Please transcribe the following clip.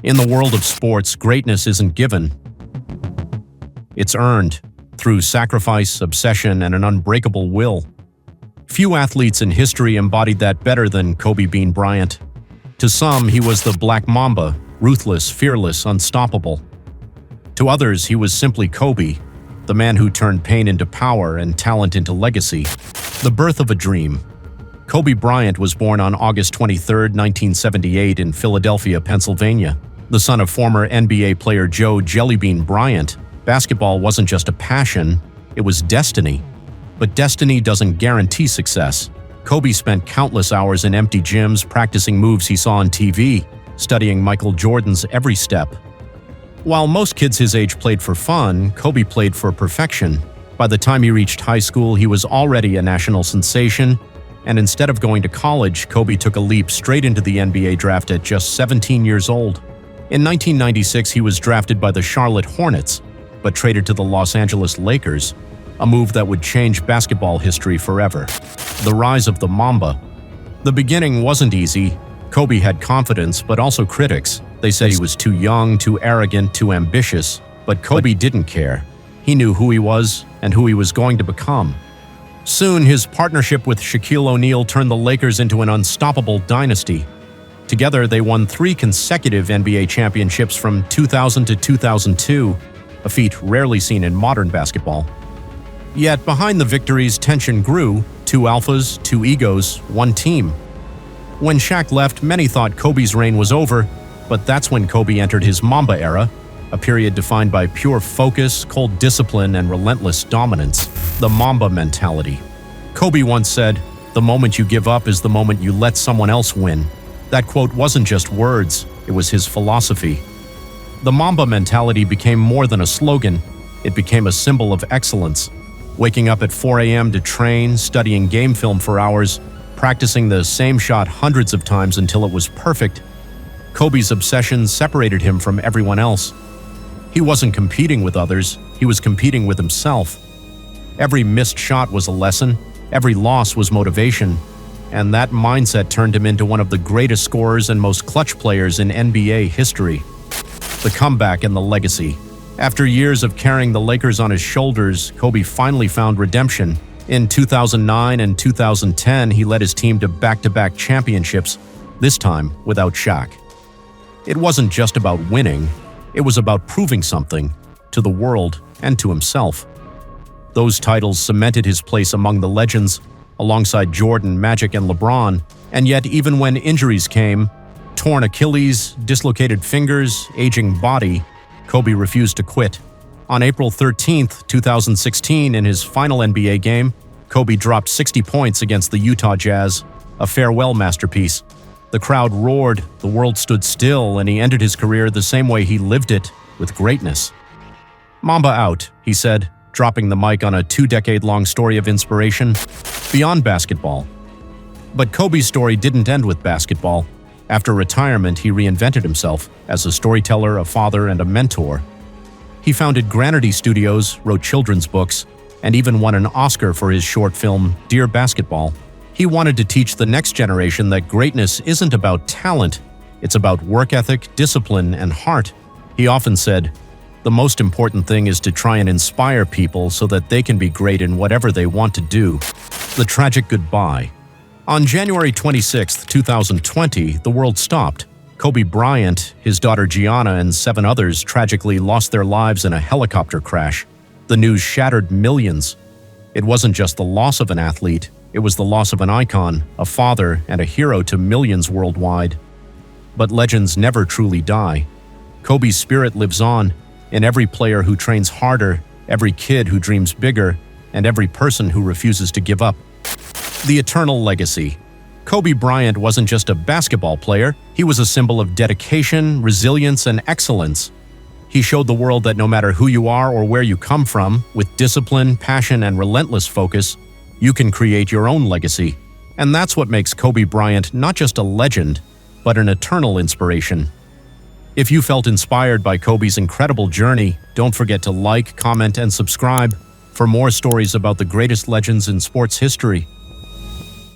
In the world of sports, greatness isn't given. It's earned through sacrifice, obsession, and an unbreakable will. Few athletes in history embodied that better than Kobe Bean Bryant. To some, he was the Black Mamba, ruthless, fearless, unstoppable. To others, he was simply Kobe, the man who turned pain into power and talent into legacy. The birth of a dream. Kobe Bryant was born on August 23, 1978 in Philadelphia, Pennsylvania. The son of former NBA player Joe Jellybean Bryant, basketball wasn't just a passion, it was destiny. But destiny doesn't guarantee success. Kobe spent countless hours in empty gyms practicing moves he saw on TV, studying Michael Jordan's every step. While most kids his age played for fun, Kobe played for perfection. By the time he reached high school, he was already a national sensation, and instead of going to college, Kobe took a leap straight into the NBA draft at just 17 years old. In 1996, he was drafted by the Charlotte Hornets, but traded to the Los Angeles Lakers, a move that would change basketball history forever. The rise of the Mamba. The beginning wasn't easy. Kobe had confidence, but also critics. They said he was too young, too arrogant, too ambitious. But Kobe didn't care. He knew who he was and who he was going to become. Soon, his partnership with Shaquille O'Neal turned the Lakers into an unstoppable dynasty. Together, they won 3 consecutive NBA championships from 2000 to 2002, a feat rarely seen in modern basketball. Yet behind the victories, tension grew. 2 alphas, 2 egos, 1 team. When Shaq left, many thought Kobe's reign was over, but that's when Kobe entered his Mamba era, a period defined by pure focus, cold discipline, and relentless dominance. The Mamba Mentality. Kobe once said, "The moment you give up is the moment you let someone else win." That quote wasn't just words, it was his philosophy. The Mamba Mentality became more than a slogan, it became a symbol of excellence. Waking up at 4 a.m. to train, studying game film for hours, practicing the same shot hundreds of times until it was perfect, Kobe's obsession separated him from everyone else. He wasn't competing with others, he was competing with himself. Every missed shot was a lesson, every loss was motivation, and that mindset turned him into one of the greatest scorers and most clutch players in NBA history. The comeback and the legacy. After years of carrying the Lakers on his shoulders, Kobe finally found redemption. In 2009 and 2010, he led his team to back-to-back championships, this time without Shaq. It wasn't just about winning, it was about proving something to the world and to himself. Those titles cemented his place among the legends, alongside Jordan, Magic, and LeBron, and yet even when injuries came, torn Achilles, dislocated fingers, aging body, Kobe refused to quit. On April 13, 2016, in his final NBA game, Kobe dropped 60 points against the Utah Jazz, a farewell masterpiece. The crowd roared, the world stood still, and he ended his career the same way he lived it, with greatness. "Mamba out," he said, dropping the mic on a 2-decade-long story of inspiration beyond basketball. But Kobe's story didn't end with basketball. After retirement, he reinvented himself as a storyteller, a father, and a mentor. He founded Granity Studios, wrote children's books, and even won an Oscar for his short film, Dear Basketball. He wanted to teach the next generation that greatness isn't about talent, it's about work ethic, discipline, and heart. He often said, "The most important thing is to try and inspire people so that they can be great in whatever they want to do." The tragic goodbye. On January 26, 2020, the world stopped. Kobe Bryant, his daughter Gianna, and 7 others tragically lost their lives in a helicopter crash. The news shattered millions. It wasn't just the loss of an athlete, it was the loss of an icon, a father, and a hero to millions worldwide. But legends never truly die. Kobe's spirit lives on, in every player who trains harder, every kid who dreams bigger, and every person who refuses to give up. The eternal legacy. Kobe Bryant wasn't just a basketball player, he was a symbol of dedication, resilience, and excellence. He showed the world that no matter who you are or where you come from, with discipline, passion, and relentless focus, you can create your own legacy. And that's what makes Kobe Bryant not just a legend, but an eternal inspiration. If you felt inspired by Kobe's incredible journey, don't forget to like, comment, and subscribe for more stories about the greatest legends in sports history.